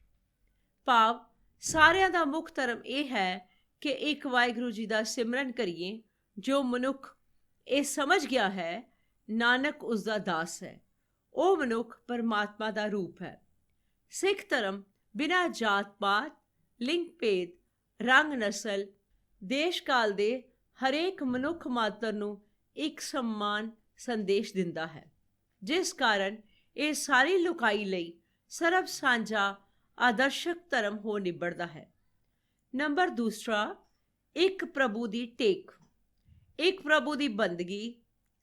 ਭਾਵ, ਸਾਰਿਆਂ ਦਾ ਮੁੱਖ ਧਰਮ ਇਹ ਹੈ ਕਿ ਇੱਕ ਵਾਹਿਗੁਰੂ ਜੀ ਦਾ ਸਿਮਰਨ ਕਰੀਏ। ਜੋ ਮਨੁੱਖ ਇਹ ਸਮਝ ਗਿਆ ਹੈ ਨਾਨਕ ਉਸ ਦਾ ਦਾਸ ਹੈ, ਉਹ ਮਨੁੱਖ ਪਰਮਾਤਮਾ ਦਾ ਰੂਪ ਹੈ। ਸਿੱਖ ਧਰਮ ਬਿਨਾਂ ਜਾਤ-ਪਾਤ, ਲਿੰਗ ਭੇਦ, ਰੰਗ, ਨਸਲ, ਦੇਸ਼ ਕਾਲ ਦੇ ਹਰੇਕ ਮਨੁੱਖ ਮਾਤਰ ਨੂੰ ਇੱਕ ਸਮਾਨ ਸੰਦੇਸ਼ ਦਿੰਦਾ ਹੈ, ਜਿਸ ਕਾਰਨ ਇਹ ਸਾਰੀ ਲੁਕਾਈ ਲਈ ਸਰਬ ਸਾਂਝਾ ਆਦਰਸ਼ਕ ਧਰਮ ਹੋ ਨਿਬੜਦਾ ਹੈ। ਨੰਬਰ ਦੂਸਰਾ, ਇੱਕ ਪ੍ਰਭੂ ਦੀ ਟੇਕ। ਇੱਕ ਪ੍ਰਭੂ ਦੀ ਬੰਦਗੀ,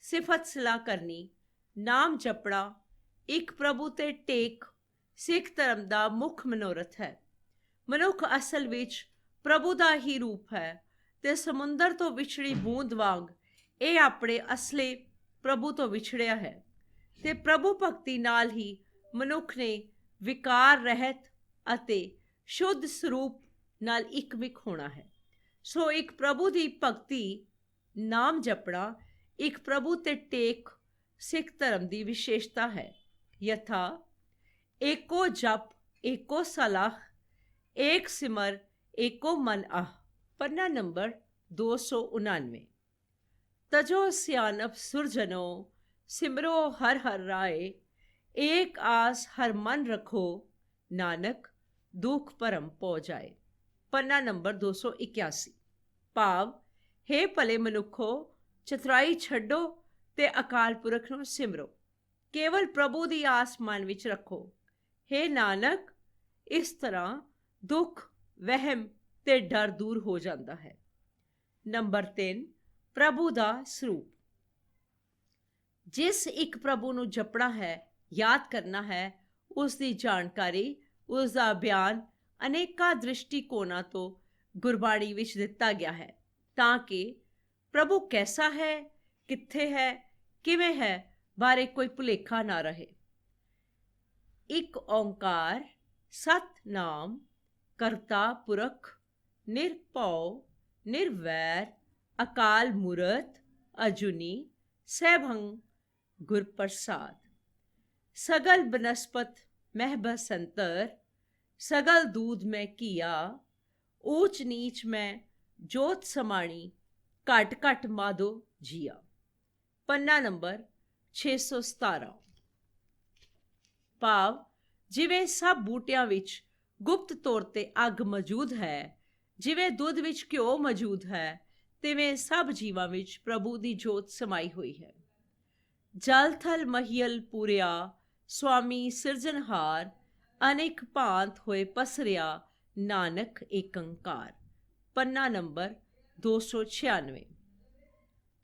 ਸਿਫਤ ਸਲਾਹ ਕਰਨੀ, ਨਾਮ ਜਪਣਾ, ਇੱਕ ਪ੍ਰਭੂ ਤੇ ਟੇਕ ਸਿੱਖ ਧਰਮ ਦਾ ਮੁੱਖ ਮਨੋਰਥ ਹੈ। ਮਨੁੱਖ ਅਸਲ ਵਿੱਚ ਪ੍ਰਭੂ ਦਾ ਹੀ ਰੂਪ ਹੈ ਤੇ ਸਮੁੰਦਰ ਤੋਂ ਵਿਛੜੀ ਬੂੰਦ ਵਾਂਗ ਇਹ ਆਪਣੇ ਅਸਲੇ ਪ੍ਰਭੂ ਤੋਂ ਵਿਛੜਿਆ ਹੈ ਤੇ ਪ੍ਰਭੂ ਭਗਤੀ ਨਾਲ ਹੀ ਮਨੁੱਖ ਨੇ ਵਿਕਾਰ ਰਹਿਤ ਅਤੇ ਸ਼ੁੱਧ ਸਰੂਪ ਨਾਲ ਇੱਕਮਿਕ ਹੋਣਾ ਹੈ। ਸੋ ਇੱਕ ਪ੍ਰਭੂ ਦੀ ਭਗਤੀ, ਨਾਮ ਜਪਣਾ, ਇੱਕ ਪ੍ਰਭੂ ਤੇ ਟੇਕ ਸਿੱਖ ਧਰਮ ਦੀ ਵਿਸ਼ੇਸ਼ਤਾ ਹੈ। ਯਥਾ ਏਕੋ ਜਪ ਏਕੋ ਸਲਾਹ, ਏਕ ਸਿਮਰ ਏਕੋ ਮਨ ਆਹ। ਪੰਨਾ ਨੰਬਰ 299। ਤਜੋ ਸਿਆਨਪ ਸੁਰਜਨੋ, ਸਿਮਰੋ ਹਰ ਹਰ ਰਾਏ, ਏਕ ਆਸ ਹਰ ਮਨ ਰੱਖੋ, ਨਾਨਕ ਦੁਖ ਭਰਮ ਪੋ ਜਾਏ। ਪੰਨਾ ਨੰਬਰ 281। ਭਾਵ, ਹੇ ਭਲੇ ਮਨੁੱਖੋ, ਚਤੁਰਾਈ ਛੱਡੋ ਤੇ ਅਕਾਲ ਪੁਰਖ ਨੂੰ ਸਿਮਰੋ, ਕੇਵਲ ਪ੍ਰਭੂ ਦੀ ਆਸ ਮਨ ਵਿੱਚ ਰੱਖੋ। ਹੇ ਨਾਨਕ, ਇਸ ਤਰ੍ਹਾਂ ਦੁੱਖ, ਵਹਿਮ ਤੇ ਡਰ ਦੂਰ ਹੋ ਜਾਂਦਾ ਹੈ। ਨੰਬਰ 3, ਪ੍ਰਭੂ ਦਾ ਸਰੂਪ। ਜਿਸ ਇੱਕ ਪ੍ਰਭੂ ਨੂੰ ਜਪਣਾ ਹੈ, ਯਾਦ ਕਰਨਾ ਹੈ, ਉਸ ਦੀ ਜਾਣਕਾਰੀ, ਉਸ ਦਾ ਬਿਆਨ ਅਨੇਕਾਂ ਦ੍ਰਿਸ਼ਟੀਕੋਣਾਂ ਤੋਂ ਗੁਰਬਾਣੀ ਵਿੱਚ ਦਿੱਤਾ ਗਿਆ ਹੈ, ਤਾਂ ਕਿ ਪ੍ਰਭੂ ਕੈਸਾ ਹੈ, ਕਿੱਥੇ ਹੈ, ਕਿਵੇਂ ਹੈ ਬਾਰੇ ਕੋਈ ਭੁਲੇਖਾ ਨਾ ਰਹੇ। ਇੱਕ ਓਂਕਾਰ ਸਤਿਨਾਮ ਕਰਤਾ ਪੁਰਖ ਨਿਰਭਉ ਨਿਰਵੈਰ ਅਕਾਲ ਮੂਰਤ ਅਜੂਨੀ ਸੈਭੰ ਗੁਰ ਪ੍ਰਸਾਦ। सगल बनस्पत मह बसंतर, सगल दूध में किया, ऊच नीच में जोत समाणी, घट घट माधो जिया। पन्ना नंबर 617। ਭਾਵ ਜਿਵੇਂ ਸਭ ਬੂਟਿਆਂ ਵਿੱਚ ਗੁਪਤ ਤੌਰ ਤੇ ਅੱਗ ਮੌਜੂਦ ਹੈ, ਜਿਵੇਂ ਦੁੱਧ ਵਿੱਚ ਘਿਓ ਮੌਜੂਦ ਹੈ, ਤਿਵੇਂ ਸਭ ਜੀਵਾਂ ਵਿੱਚ ਪ੍ਰਭੂ ਦੀ ਜੋਤ ਸਮਾਈ ਹੋਈ ਹੈ। ਜਲ ਥਲ ਮਹੀਲ ਪੂਰਿਆ, ਸੁਆਮੀ ਸਿਰਜਣਹਾਰ, ਅਨੇਕ ਭਾਂਤ ਹੋਏ ਪਸਰਿਆ, ਨਾਨਕ ਏਕੰਕਾਰ। ਪੰਨਾ ਨੰਬਰ 296।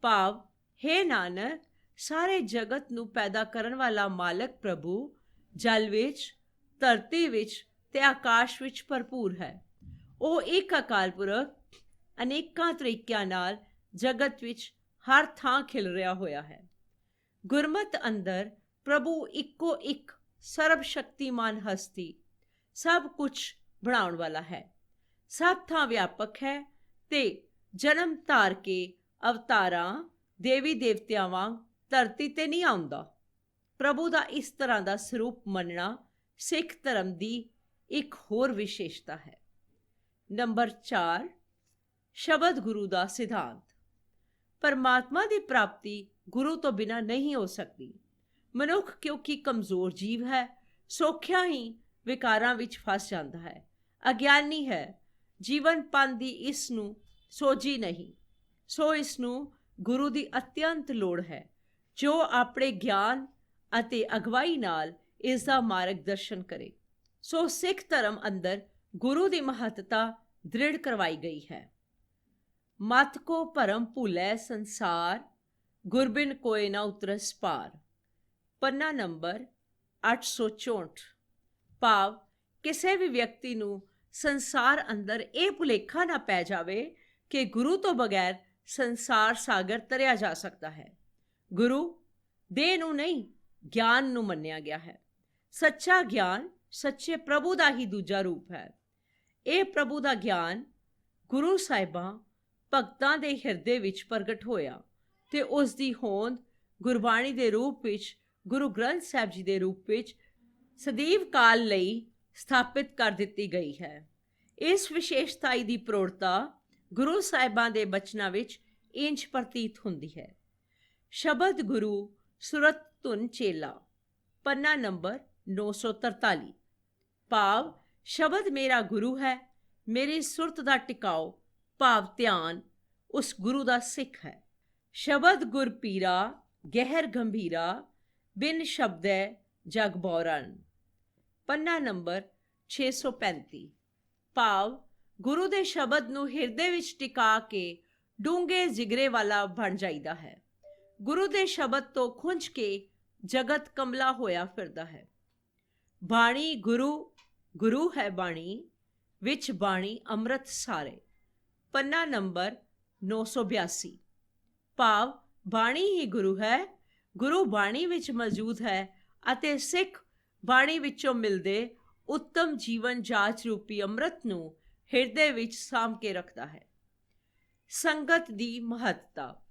ਭਾਵ ਹੇ ਨਾਨਕ, ਸਾਰੇ ਜਗਤ ਨੂੰ ਪੈਦਾ ਕਰਨ ਵਾਲਾ ਮਾਲਕ ਪ੍ਰਭੂ ਜਲ ਵਿੱਚ, ਧਰਤੀ ਵਿੱਚ ਤੇ ਆਕਾਸ਼ ਵਿੱਚ ਭਰਪੂਰ ਹੈ। ਉਹ ਇੱਕ ਅਕਾਲ ਪੁਰਖ ਅਨੇਕਾਂ ਤਰੀਕਿਆਂ ਨਾਲ ਜਗਤ ਵਿੱਚ ਹਰ ਥਾਂ ਖਿਲ ਰਿਹਾ ਹੋਇਆ ਹੈ। ਗੁਰਮਤਿ ਅੰਦਰ ਪ੍ਰਭੂ ਇੱਕੋ ਇੱਕ ਸਰਬ ਸ਼ਕਤੀਮਾਨ ਹਸਤੀ, ਸਭ ਕੁਝ ਬਣਾਉਣ ਵਾਲਾ ਹੈ, ਸਭ ਥਾਂ ਵਿਆਪਕ ਹੈ ਤੇ ਜਨਮ ਧਾਰ ਕੇ ਅਵਤਾਰਾਂ ਦੇਵੀ ਦੇਵਤਿਆਂ ਵਾਂਗ ਧਰਤੀ ਤੇ ਨਹੀਂ ਆਉਂਦਾ। ਪ੍ਰਭੂ ਦਾ ਇਸ ਤਰ੍ਹਾਂ ਦਾ ਸਰੂਪ ਮੰਨਣਾ ਸਿੱਖ ਧਰਮ ਦੀ ਇੱਕ ਹੋਰ ਵਿਸ਼ੇਸ਼ਤਾ ਹੈ। ਨੰਬਰ 4, ਸ਼ਬਦ ਗੁਰੂ ਦਾ ਸਿਧਾਂਤ। ਪਰਮਾਤਮਾ ਦੀ ਪ੍ਰਾਪਤੀ ਗੁਰੂ ਤੋਂ ਬਿਨਾਂ ਨਹੀਂ ਹੋ ਸਕਦੀ। ਮਨੁੱਖ ਕਿਉਂਕਿ ਕਮਜ਼ੋਰ ਜੀਵ ਹੈ, ਸੌਖਿਆਂ ਹੀ ਵਿਕਾਰਾਂ ਵਿੱਚ ਫਸ ਜਾਂਦਾ ਹੈ, ਅਗਿਆਨੀ ਹੈ, ਜੀਵਨ ਪੰਨ ਦੀ ਇਸ ਨੂੰ ਸੋਝੀ ਨਹੀਂ, ਸੋ ਇਸ ਨੂੰ ਗੁਰੂ ਦੀ ਅਤਿਅੰਤ ਲੋੜ ਹੈ, ਜੋ ਆਪਣੇ ਗਿਆਨ ਅਤੇ ਅਗਵਾਈ ਨਾਲ ਇਸ ਦਾ ਮਾਰਗਦਰਸ਼ਨ ਕਰੇ। ਸੋ ਸਿੱਖ ਧਰਮ ਅੰਦਰ ਗੁਰੂ ਦੀ ਮਹੱਤਤਾ ਦ੍ਰਿੜ ਕਰਵਾਈ ਗਈ ਹੈ। ਮਤ ਕੋ ਭਰਮ ਭੁਲੈ ਸੰਸਾਰ, ਗੁਰਬਿਨ ਕੋਇ ਨਾ ਉਤਰਸ ਪਾਰ। ਪੰਨਾ ਨੰਬਰ 864। ਭਾਵ ਕਿਸੇ ਵੀ ਵਿਅਕਤੀ ਨੂੰ ਸੰਸਾਰ ਅੰਦਰ ਇਹ ਭੁਲੇਖਾ ਨਾ ਪੈ ਜਾਵੇ ਕਿ ਗੁਰੂ ਤੋਂ ਬਗੈਰ ਸੰਸਾਰ ਸਾਗਰ ਤਰਿਆ ਜਾ ਸਕਦਾ ਹੈ। ਗੁਰੂ ਦੇਹ ਨੂੰ ਨਹੀਂ, ਗਿਆਨ ਨੂੰ ਮੰਨਿਆ ਗਿਆ ਹੈ। ਸੱਚਾ ਗਿਆਨ ਸੱਚੇ ਪ੍ਰਭੂ ਦਾ ਹੀ ਦੂਜਾ ਰੂਪ ਹੈ। ਇਹ ਪ੍ਰਭੂ ਦਾ ਗਿਆਨ ਗੁਰੂ ਸਾਹਿਬਾਂ ਭਗਤਾਂ ਦੇ ਹਿਰਦੇ ਵਿੱਚ ਪ੍ਰਗਟ ਹੋਇਆ ਤੇ ਉਸ ਦੀ ਹੋਂਦ ਗੁਰਬਾਣੀ ਦੇ ਰੂਪ ਵਿੱਚ, ਗੁਰੂ ਗ੍ਰੰਥ ਸਾਹਿਬ ਜੀ ਦੇ ਰੂਪ ਵਿੱਚ ਸਦੀਵ ਕਾਲ ਲਈ ਸਥਾਪਿਤ ਕਰ ਦਿੱਤੀ ਗਈ ਹੈ। ਇਸ ਵਿਸ਼ੇਸ਼ਤਾਈ ਦੀ ਪ੍ਰੋੜਤਾ ਗੁਰੂ ਸਾਹਿਬਾਂ ਦੇ ਬਚਨਾਂ ਵਿੱਚ ਇੰਝ ਪ੍ਰਤੀਤ ਹੁੰਦੀ ਹੈ। ਸ਼ਬਦ ਗੁਰੂ ਸੁਰਤ ਧੁਨ ਚੇਲਾ। ਪੰਨਾ ਨੰਬਰ 943। ਭਾਵ ਸ਼ਬਦ ਮੇਰਾ ਗੁਰੂ ਹੈ, ਮੇਰੀ ਸੁਰਤ ਦਾ ਟਿਕਾਓ ਭਾਵ ਧਿਆਨ ਉਸ ਗੁਰੂ ਦਾ ਸਿੱਖ ਹੈ। ਸ਼ਬਦ ਗੁਰ ਪੀਰਾ ਗਹਿਰ ਗੰਭੀਰਾ, ਬਿਨ ਸ਼ਬਦੈ ਜਗ ਬੌਰਨ। ਪੰਨਾ ਨੰਬਰ 635। ਭਾਵ ਗੁਰੂ ਦੇ ਸ਼ਬਦ ਨੂੰ ਹਿਰਦੇ ਵਿੱਚ ਟਿਕਾ ਕੇ ਡੂੰਘੇ ਜਿਗਰੇ ਵਾਲਾ ਬਣ ਜਾਈਦਾ ਹੈ। ਗੁਰੂ ਦੇ ਸ਼ਬਦ ਤੋਂ ਖੁੰਝ ਕੇ ਜਗਤ ਕਮਲਾ ਹੋਇਆ ਫਿਰਦਾ ਹੈ। ਬਾਣੀ ਗੁਰੂ, ਗੁਰੂ ਹੈ ਬਾਣੀ, ਵਿੱਚ ਬਾਣੀ ਅੰਮ੍ਰਿਤ ਸਾਰੇ। ਪੰਨਾ ਨੰਬਰ 982। ਭਾਵ ਬਾਣੀ ਹੀ ਗੁਰੂ ਹੈ, ਗੁਰੂ ਬਾਣੀ ਵਿੱਚ ਮੌਜੂਦ ਹੈ ਅਤੇ ਸਿੱਖ ਬਾਣੀ ਵਿੱਚੋਂ ਮਿਲਦੇ ਉੱਤਮ ਜੀਵਨ ਜਾਚ ਰੂਪੀ ਅੰਮ੍ਰਿਤ ਨੂੰ ਹਿਰਦੇ ਵਿੱਚ ਸਾਂਭ ਕੇ ਰੱਖਦਾ ਹੈ। ਸੰਗਤ ਦੀ ਮਹੱਤਤਾ।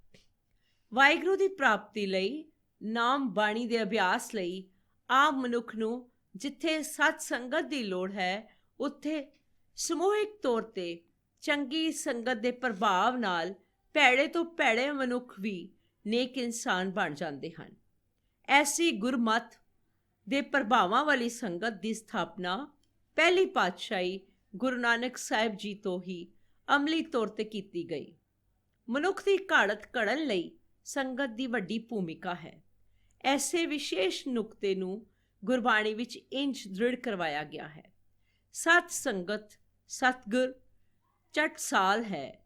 ਵਾਹਿਗੁਰੂ ਦੀ ਪ੍ਰਾਪਤੀ ਲਈ, ਨਾਮ ਬਾਣੀ ਦੇ ਅਭਿਆਸ ਲਈ ਆਮ ਮਨੁੱਖ ਨੂੰ ਜਿੱਥੇ ਸਤ ਸੰਗਤ ਦੀ ਲੋੜ ਹੈ, ਉੱਥੇ ਸਮੂਹਿਕ ਤੌਰ ਤੇ ਚੰਗੀ ਸੰਗਤ ਦੇ ਪ੍ਰਭਾਵ ਨਾਲ ਭੈੜੇ ਤੋਂ ਭੈੜੇ ਮਨੁੱਖ ਵੀ ਨੇਕ ਇਨਸਾਨ ਬਣ ਜਾਂਦੇ ਹਨ। ਐਸੀ ਗੁਰਮਤਿ ਦੇ ਪ੍ਰਭਾਵਾਂ ਵਾਲੀ ਸੰਗਤ ਦੀ ਸਥਾਪਨਾ ਪਹਿਲੀ ਪਾਤਸ਼ਾਹੀ ਗੁਰੂ ਨਾਨਕ ਸਾਹਿਬ ਜੀ ਤੋਂ ਹੀ ਅਮਲੀ ਤੌਰ ਤੇ ਕੀਤੀ ਗਈ। ਮਨੁੱਖ ਦੀ ਘਾੜਤ ਘੜਨ ਲਈ ਸੰਗਤ ਦੀ ਵੱਡੀ ਭੂਮਿਕਾ ਹੈ। ਐਸੇ ਵਿਸ਼ੇਸ਼ ਨੁਕਤੇ ਨੂੰ ਗੁਰਬਾਣੀ ਵਿੱਚ ਇੰਝ ਦ੍ਰਿੜ ਕਰਵਾਇਆ ਗਿਆ ਹੈ। ਸਤ ਸੰਗਤ ਸਤਗੁਰ ਚਟਸਾਲ ਹੈ,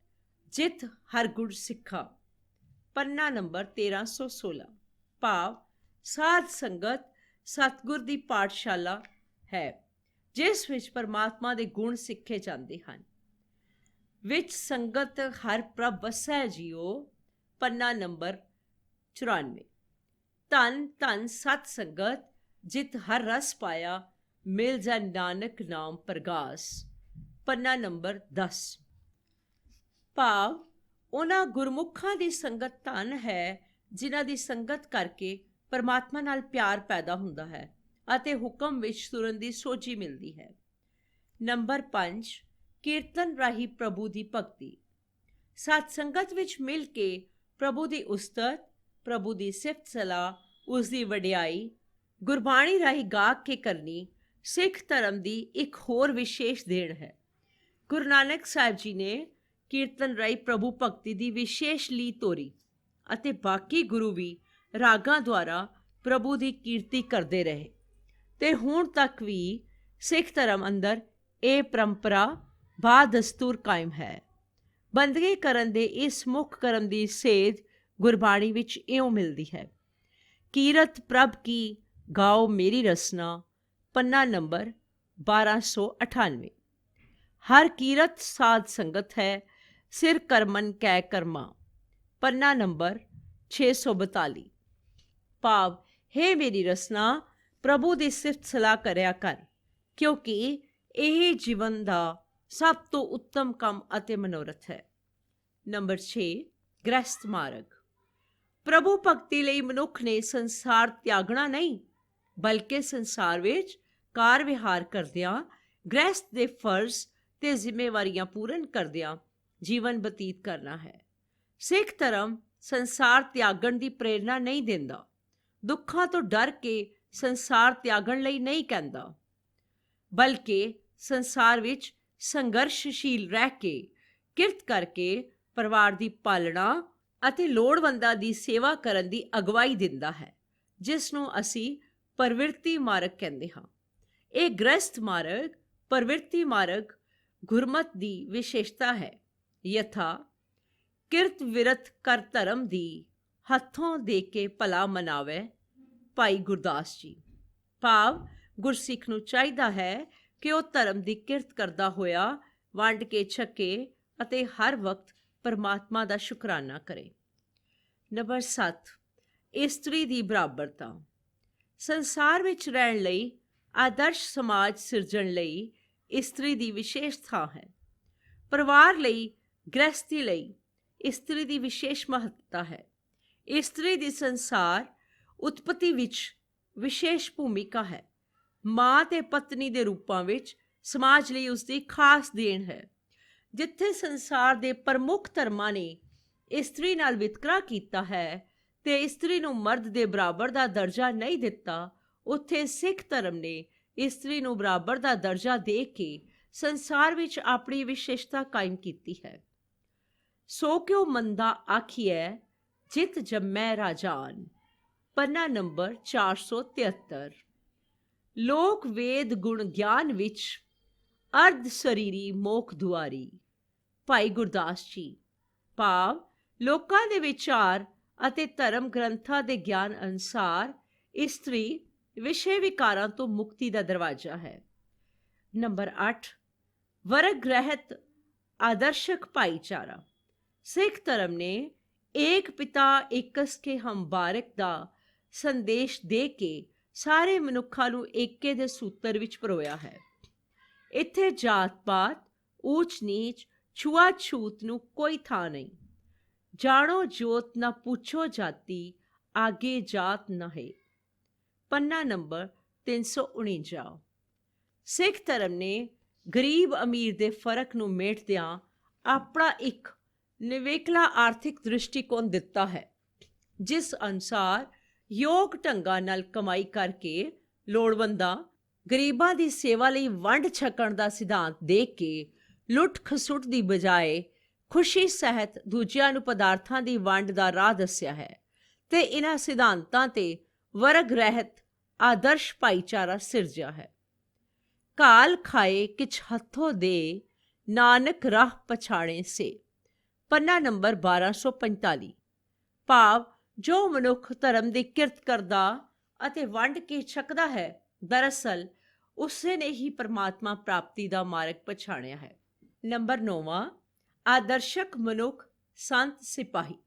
ਜਿਤ ਹਰ ਗੁਰ ਸਿੱਖਾ। ਪੰਨਾ ਨੰਬਰ 1316। ਭਾਵ ਸਾਧ ਸੰਗਤ ਸਤਗੁਰ ਦੀ ਪਾਠਸ਼ਾਲਾ ਹੈ, ਜਿਸ ਵਿੱਚ ਪਰਮਾਤਮਾ ਦੇ ਗੁਣ ਸਿੱਖੇ ਜਾਂਦੇ ਹਨ। ਵਿੱਚ ਸੰਗਤ ਹਰ ਪ੍ਰਭ ਵਸੈ ਜੀਓ। ਪੰਨਾ ਨੰਬਰ 94। ਧੰਨ ਧੰਨ ਸਤ ਸੰਗਤ, ਜਿਤ ਹਰ ਰਸ ਪਾਇਆ, ਮਿਲ ਜਾ ਨਾਨਕ ਨਾਮ ਪ੍ਰਗਾਸ। ਪੰਨਾ ਨੰਬਰ 10। ਭਾਵ ਉਹਨਾਂ ਗੁਰਮੁਖਾਂ ਦੀ ਸੰਗਤ ਧੰਨ ਹੈ, ਜਿਨ੍ਹਾਂ ਦੀ ਸੰਗਤ ਕਰਕੇ ਪਰਮਾਤਮਾ ਨਾਲ ਪਿਆਰ ਪੈਦਾ ਹੁੰਦਾ ਹੈ ਅਤੇ ਹੁਕਮ ਵਿੱਚ ਤੁਰਨ ਦੀ ਸੋਝੀ ਮਿਲਦੀ ਹੈ। ਨੰਬਰ 5, ਕੀਰਤਨ ਰਾਹੀਂ ਪ੍ਰਭੂ ਦੀ ਭਗਤੀ। ਸਤ ਸੰਗਤ ਵਿੱਚ ਮਿਲ ਕੇ ਪ੍ਰਭੂ ਦੀ ਉਸਤਤ, ਪ੍ਰਭੂ ਦੀ ਸਿਫਤ ਸਲਾਹ, ਉਸ ਦੀ ਵਡਿਆਈ ਗੁਰਬਾਣੀ ਰਾਹੀਂ ਗਾ ਕੇ ਕਰਨੀ ਸਿੱਖ ਧਰਮ ਦੀ ਇੱਕ ਹੋਰ ਵਿਸ਼ੇਸ਼ ਦੇਣ ਹੈ। ਗੁਰੂ ਨਾਨਕ ਸਾਹਿਬ ਜੀ ਨੇ ਕੀਰਤਨ ਰਾਹੀਂ ਪ੍ਰਭੂ ਭਗਤੀ ਦੀ ਵਿਸ਼ੇਸ਼ ਲੀਹ ਤੋਰੀ ਅਤੇ ਬਾਕੀ ਗੁਰੂ ਵੀ ਰਾਗਾਂ ਦੁਆਰਾ ਪ੍ਰਭੂ ਦੀ ਕੀਰਤੀ ਕਰਦੇ ਰਹੇ ਤੇ ਹੁਣ ਤੱਕ ਵੀ ਸਿੱਖ ਧਰਮ ਅੰਦਰ ਇਹ ਪਰੰਪਰਾ ਬਾਦਸਤੂਰ ਕਾਇਮ ਹੈ। ਬੰਦਗੀ ਕਰਨ ਦੇ ਇਸ ਮੁੱਖ ਕਰਮ ਦੀ ਸੇਧ ਗੁਰਬਾਣੀ ਵਿੱਚ ਇਉਂ ਮਿਲਦੀ ਹੈ। ਕੀਰਤ ਪ੍ਰਭ ਕੀ ਗਾਓ ਮੇਰੀ ਰਸਨਾ, ਪੰਨਾ ਨੰਬਰ 1298। ਹਰ ਕੀਰਤ ਸਾਧ ਸੰਗਤ ਹੈ, ਸਿਰ ਕਰਮਨ ਕੈ ਕਰਮਾ, ਪੰਨਾ ਨੰਬਰ 642। ਭਾਵ, ਹੇ ਮੇਰੀ ਰਸਨਾ, ਪ੍ਰਭੂ ਦੀ ਸਿਫਤ ਸਲਾਹ ਕਰਿਆ ਕਰ, ਕਿਉਂਕਿ ਇਹ ਜੀਵਨ ਦਾ ਸਭ ਤੋਂ ਉੱਤਮ ਕੰਮ ਅਤੇ ਮਨੋਰਥ ਹੈ। ਨੰਬਰ 6, ਗ੍ਰਸਤ ਮਾਰਗ। ਪ੍ਰਭੂ ਭਗਤੀ ਲਈ ਮਨੁੱਖ ਨੇ ਸੰਸਾਰ ਤਿਆਗਣਾ ਨਹੀਂ, ਬਲਕਿ ਸੰਸਾਰ ਵਿੱਚ ਕਾਰ ਵਿਹਾਰ ਕਰਦਿਆਂ ਗ੍ਰਸਤ ਦੇ ਫਰਜ਼ ਤੇ ਜ਼ਿੰਮੇਵਾਰੀਆਂ ਪੂਰਨ ਕਰਦਿਆਂ ਜੀਵਨ ਬਤੀਤ ਕਰਨਾ ਹੈ। ਸਿੱਖ ਧਰਮ ਸੰਸਾਰ ਤਿਆਗਣ ਦੀ ਪ੍ਰੇਰਨਾ ਨਹੀਂ ਦਿੰਦਾ, ਦੁੱਖਾਂ ਤੋਂ ਡਰ ਕੇ ਸੰਸਾਰ ਤਿਆਗਣ ਲਈ ਨਹੀਂ ਕਹਿੰਦਾ, ਬਲਕਿ ਸੰਸਾਰ ਵਿੱਚ ਸੰਘਰਸ਼ਸ਼ੀਲ ਰਹਿ ਕੇ ਕਿਰਤ ਕਰਕੇ ਪਰਿਵਾਰ ਦੀ ਪਾਲਣਾ ਅਤੇ ਲੋੜਵੰਦਾਂ ਦੀ ਸੇਵਾ ਕਰਨ ਦੀ ਅਗਵਾਈ ਦਿੰਦਾ ਹੈ, ਜਿਸ ਨੂੰ ਅਸੀਂ ਪ੍ਰਵਿਰਤੀ ਮਾਰਗ ਕਹਿੰਦੇ ਹਾਂ। ਇਹ ਗ੍ਰਸਤ ਮਾਰਗ ਪ੍ਰਵਿਰਤੀ ਮਾਰਗ ਗੁਰਮਤ ਦੀ ਵਿਸ਼ੇਸ਼ਤਾ ਹੈ। ਯਥਾ ਕਿਰਤ ਵਿਰਤ ਕਰ ਧਰਮ ਦੀ, ਹੱਥੋਂ ਦੇ ਕੇ ਭਲਾ ਮਨਾਵੇ, ਭਾਈ ਗੁਰਦਾਸ ਜੀ। ਭਾਵ, ਗੁਰਸਿੱਖ ਨੂੰ ਚਾਹੀਦਾ ਹੈ ਕਿ ਉਹ ਧਰਮ ਦੀ ਕਿਰਤ ਕਰਦਾ ਹੋਇਆ ਵੰਡ ਕੇ ਛਕੇ ਅਤੇ ਹਰ ਵਕਤ ਪਰਮਾਤਮਾ ਦਾ ਸ਼ੁਕਰਾਨਾ ਕਰੇ। ਨੰਬਰ 7, ਇਸਤਰੀ ਦੀ ਬਰਾਬਰਤਾ। ਸੰਸਾਰ ਵਿੱਚ ਰਹਿਣ ਲਈ ਆਦਰਸ਼ ਸਮਾਜ ਸਿਰਜਣ ਲਈ ਇਸਤਰੀ ਦੀ ਵਿਸ਼ੇਸ਼ ਥਾਂ ਹੈ। ਪਰਿਵਾਰ ਲਈ, ਗ੍ਰਸਤੀ ਲਈ ਇਸਤਰੀ ਦੀ ਵਿਸ਼ੇਸ਼ ਮਹੱਤਤਾ ਹੈ। ਇਸਤਰੀ ਦੀ ਸੰਸਾਰ ਉਤਪਤੀ ਵਿੱਚ ਵਿਸ਼ੇਸ਼ ਭੂਮਿਕਾ ਹੈ। ਮਾਂ ਤੇ ਪਤਨੀ ਦੇ ਰੂਪਾਂ ਵਿੱਚ ਸਮਾਜ ਲਈ ਉਸ ਦੀ ਖਾਸ ਦੇਣ ਹੈ। ਜਿੱਥੇ ਸੰਸਾਰ ਦੇ ਪ੍ਰਮੁੱਖ ਧਰਮਾਂ ਨੇ ਇਸਤਰੀ ਨਾਲ ਵਿਤਕਰਾ ਕੀਤਾ ਹੈ ਤੇ ਇਸਤਰੀ ਨੂੰ ਮਰਦ ਦੇ ਬਰਾਬਰ ਦਾ ਦਰਜਾ ਨਹੀਂ ਦਿੱਤਾ, ਉੱਥੇ ਸਿੱਖ ਧਰਮ ਨੇ ਇਸਤਰੀ ਨੂੰ ਬਰਾਬਰ ਦਾ ਦਰਜਾ ਦੇ ਕੇ ਸੰਸਾਰ ਵਿੱਚ ਆਪਣੀ ਵਿਸ਼ੇਸ਼ਤਾ ਕਾਇਮ ਕੀਤੀ ਹੈ। ਸੋ ਕਿਉ ਮੰਦਾ ਆਖੀਐ ਜਿਤ ਜੰਮੈ ਰਾਜਾਨ, ਪੰਨਾ ਨੰਬਰ 473। ਲੋਕ ਵੇਦ ਗੁਣ ਗਿਆਨ ਵਿੱਚ ਅਰਧ ਸਰੀਰੀ ਮੋਖ ਦੁਆਰੀ, ਭਾਈ ਗੁਰਦਾਸ ਜੀ। ਭਾਵ, ਲੋਕਾਂ ਦੇ ਵਿਚਾਰ ਅਤੇ ਧਰਮ ਗ੍ਰੰਥਾਂ ਦੇ ਗਿਆਨ ਅਨੁਸਾਰ ਇਸਤਰੀ ਵਿਸ਼ੇ ਵਿਕਾਰਾਂ ਤੋਂ ਮੁਕਤੀ ਦਾ ਦਰਵਾਜ਼ਾ ਹੈ। ਨੰਬਰ 8, ਵਰਗ ਰਹਿਤ ਆਦਰਸ਼ਕ ਭਾਈਚਾਰਾ। ਸਿੱਖ ਧਰਮ ਨੇ ਏਕ ਪਿਤਾ ਏਕਸ ਕੇ ਹਮ ਬਾਰਕ ਦਾ ਸੰਦੇਸ਼ ਦੇ ਕੇ ਸਾਰੇ ਮਨੁੱਖਾਂ ਨੂੰ ਏਕੇ ਦੇ ਸੂਤਰ ਵਿੱਚ ਪਰੋਇਆ ਹੈ। ਇੱਥੇ ਜਾਤ-ਪਾਤ, ਊਚ ਨੀਚ, ਛੂਆ-ਛੂਤ ਨੂੰ ਕੋਈ ਥਾਂ ਨਹੀਂ। ਜਾਣੋ ਜੋਤ ਨਾ ਪੁੱਛੋ ਜਾਤੀ, ਆਗੇ ਜਾਤ ਨਾ ਹੈ, ਪੰਨਾ ਨੰਬਰ 349। ਸਿੱਖ ਧਰਮ ਨੇ ਗਰੀਬ ਅਮੀਰ ਦੇ ਫਰਕ ਨੂੰ ਮੇਟਦਿਆਂ ਆਪਣਾ ਇੱਕ ਨਿਵੇਕਲਾ ਆਰਥਿਕ ਦ੍ਰਿਸ਼ਟੀਕੋਣ ਦਿੱਤਾ ਹੈ, ਜਿਸ ਅਨੁਸਾਰ ਯੋਗ ਢੰਗਾਂ ਨਾਲ ਕਮਾਈ ਕਰਕੇ ਲੋੜਵੰਦਾਂ ਗਰੀਬਾਂ ਦੀ ਸੇਵਾ ਲਈ ਵੰਡ ਛਕਣ ਦਾ ਸਿਧਾਂਤ ਦੇ ਕੇ ਲੁੱਟ ਖਸੁੱਟ ਦੀ ਬਜਾਏ ਖੁਸ਼ੀ ਸਹਿਤ ਦੂਜਿਆਂ ਨੂੰ ਪਦਾਰਥਾਂ ਦੀ ਵੰਡ ਦਾ ਰਾਹ ਦੱਸਿਆ ਹੈ ਤੇ ਇਹਨਾਂ ਸਿਧਾਂਤਾਂ ਤੇ ਵਰਗ ਰਹਿਤ ਆਦਰਸ਼ ਭਾਈਚਾਰਾ ਸਿਰਜਿਆ ਹੈ। ਕਾਲ ਖਾਏ ਕਿਛ ਹੱਥੋਂ ਦੇ, ਨਾਨਕ ਰਾਹ ਪਛਾਣੇ ਸੇ, ਪੰਨਾ ਨੰਬਰ 1245। ਭਾਵ, ਜੋ ਮਨੁੱਖ ਧਰਮ ਦੀ ਕਿਰਤ ਕਰਦਾ ਅਤੇ ਵੰਡ ਕੇ ਛਕਦਾ ਹੈ, ਦਰਅਸਲ ਉਸੇ ਨੇ ਹੀ ਪਰਮਾਤਮਾ ਪ੍ਰਾਪਤੀ ਦਾ ਮਾਰਗ ਪਛਾਣਿਆ ਹੈ। ਨੰਬਰ 9, ਆਦਰਸ਼ਕ ਮਨੁੱਖ ਸੰਤ ਸਿਪਾਹੀ।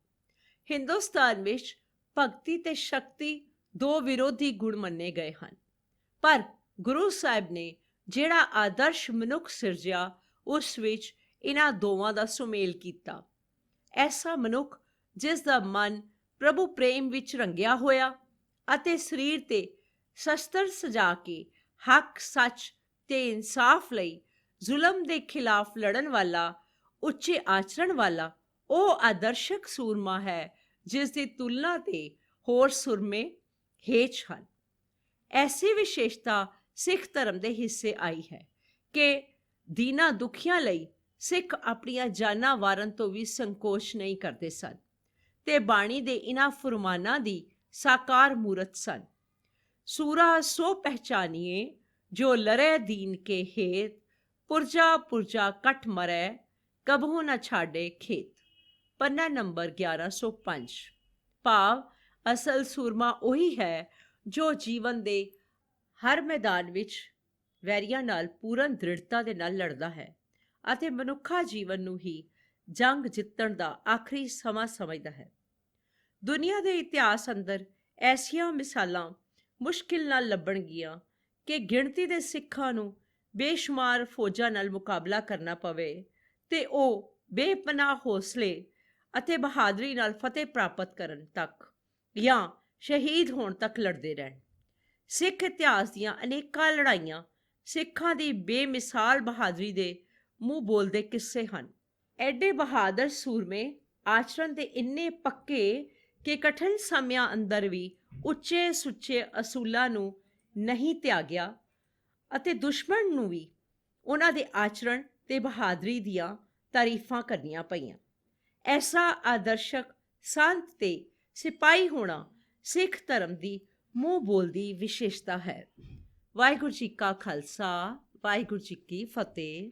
ਹਿੰਦੁਸਤਾਨ ਵਿੱਚ ਭਗਤੀ ਤੇ ਸ਼ਕਤੀ ਦੋ ਵਿਰੋਧੀ ਗੁਣ ਮੰਨੇ ਗਏ ਹਨ, ਪਰ ਗੁਰੂ ਸਾਹਿਬ ਨੇ ਜਿਹੜਾ ਆਦਰਸ਼ ਮਨੁੱਖ ਸਿਰਜਿਆ, ਉਸ ਵਿੱਚ ਇਹਨਾਂ ਦੋਵਾਂ ਦਾ ਸੁਮੇਲ ਕੀਤਾ। ਐਸਾ ਮਨੁੱਖ ਜਿਸ ਦਾ ਮਨ ਪ੍ਰਭੂ ਪ੍ਰੇਮ ਵਿੱਚ ਰੰਗਿਆ ਹੋਇਆ ਅਤੇ ਸਰੀਰ ਤੇ ਸ਼ਸਤਰ ਸਜਾ ਕੇ ਹੱਕ, ਸੱਚ ਤੇ ਇਨਸਾਫ ਲਈ ਜ਼ੁਲਮ ਦੇ ਖਿਲਾਫ ਲੜਨ ਵਾਲਾ, ਉੱਚੇ ਆਚਰਣ ਵਾਲਾ ਉਹ ਆਦਰਸ਼ਕ ਸੂਰਮਾ ਹੈ ਜਿਸ ਦੀ ਤੁਲਨਾ ਤੇ ਹੋਰ ਸੂਰਮੇ ਹੇਠ ਹਨ। ਐਸੀ ਵਿਸ਼ੇਸ਼ਤਾ ਸਿੱਖ ਧਰਮ ਦੇ ਹਿੱਸੇ ਆਈ ਹੈ ਕਿ ਦੀਨਾਂ ਦੁਖੀਆਂ ਲਈ ਸਿੱਖ ਆਪਣੀਆਂ ਜਾਨਾਂ ਵਾਰਨ ਤੋਂ ਵੀ ਸੰਕੋਚ ਨਹੀਂ ਕਰਦੇ ਸਨ ਤੇ ਬਾਣੀ ਦੇ ਇਨ੍ਹਾਂ ਫੁਰਮਾਨਾਂ ਦੀ ਸਾਕਾਰ ਮੂਰਤ ਸਨ। ਸੂਰਾ ਸੋ ਪਹਿਚਾਨੀਏ ਜੋ ਲਰੇ ਦੀਨ ਕੇ ਹੇਤ, ਪੁਰਜਾ ਪੁਰਜਾ ਕਟ ਮਰੈ ਕਬਹੂ ਨਾ ਛਾੜੇ ਖੇਤ। ਪੰਨਾ ਨੰਬਰ 1105। ਭਾਵ ਅਸਲ ਸੂਰਮਾ ਉਹੀ ਹੈ ਜੋ ਜੀਵਨ ਦੇ ਹਰ ਮੈਦਾਨ ਵਿੱਚ ਵੈਰੀਆਂ ਨਾਲ ਪੂਰਨ ਦ੍ਰਿੜਤਾ ਦੇ ਨਾਲ ਲੜਦਾ ਹੈ ਅਤੇ ਮਨੁੱਖਾ ਜੀਵਨ ਨੂੰ ਹੀ ਜੰਗ ਜਿੱਤਣ ਦਾ ਆਖਰੀ ਸਮਾਂ ਸਮਝਦਾ ਹੈ। ਦੁਨੀਆ ਦੇ ਇਤਿਹਾਸ ਅੰਦਰ ਐਸੀਆਂ ਮਿਸਾਲਾਂ ਮੁਸ਼ਕਿਲ ਨਾਲ ਲੱਭਣਗੀਆਂ ਕਿ ਗਿਣਤੀ ਦੇ ਸਿੱਖਾਂ ਨੂੰ ਬੇਸ਼ੁਮਾਰ ਫੌਜਾਂ ਨਾਲ ਮੁਕਾਬਲਾ ਕਰਨਾ ਪਵੇ ਤੇ ਉਹ ਬੇਪਨਾਹ ਹੌਸਲੇ ਅਤੇ ਬਹਾਦਰੀ ਨਾਲ ਫਤਿਹ ਪ੍ਰਾਪਤ ਕਰਨ ਤੱਕ ਜਾਂ ਸ਼ਹੀਦ ਹੋਣ ਤੱਕ ਲੜਦੇ ਰਹਿਣ। ਸਿੱਖ ਇਤਿਹਾਸ ਦੀਆਂ ਅਨੇਕਾਂ ਲੜਾਈਆਂ ਸਿੱਖਾਂ ਦੀ ਬੇਮਿਸਾਲ ਬਹਾਦਰੀ ਦੇ ਮੂੰਹ ਬੋਲਦੇ ਕਿੱਸੇ ਹਨ। ਐਡੇ ਬਹਾਦਰ ਸੂਰਮੇ ਆਚਰਣ ਦੇ ਇੰਨੇ ਪੱਕੇ ਕਿ ਕਠਿਨ ਸਮਿਆਂ ਅੰਦਰ ਵੀ ਉੱਚੇ ਸੁੱਚੇ ਅਸੂਲਾਂ ਨੂੰ ਨਹੀਂ ਤਿਆਗਿਆ ਅਤੇ ਦੁਸ਼ਮਣ ਨੂੰ ਵੀ ਉਹਨਾਂ ਦੇ ਆਚਰਣ ਤੇ ਬਹਾਦਰੀ ਦੀਆਂ ਤਾਰੀਫਾਂ ਕਰਨੀਆਂ ਪਈਆਂ। ਐਸਾ ਆਦਰਸ਼ਕ ਸੰਤ ਤੇ ਸਿਪਾਹੀ ਹੋਣਾ ਸਿੱਖ ਧਰਮ ਦੀ ਮੂੰਹ ਬੋਲਦੀ ਵਿਸ਼ੇਸ਼ਤਾ ਹੈ। ਵਾਹਿਗੁਰੂ ਜੀ ਕਾ ਖਾਲਸਾ, ਵਾਹਿਗੁਰੂ ਜੀ ਕੀ ਫਤਿਹ।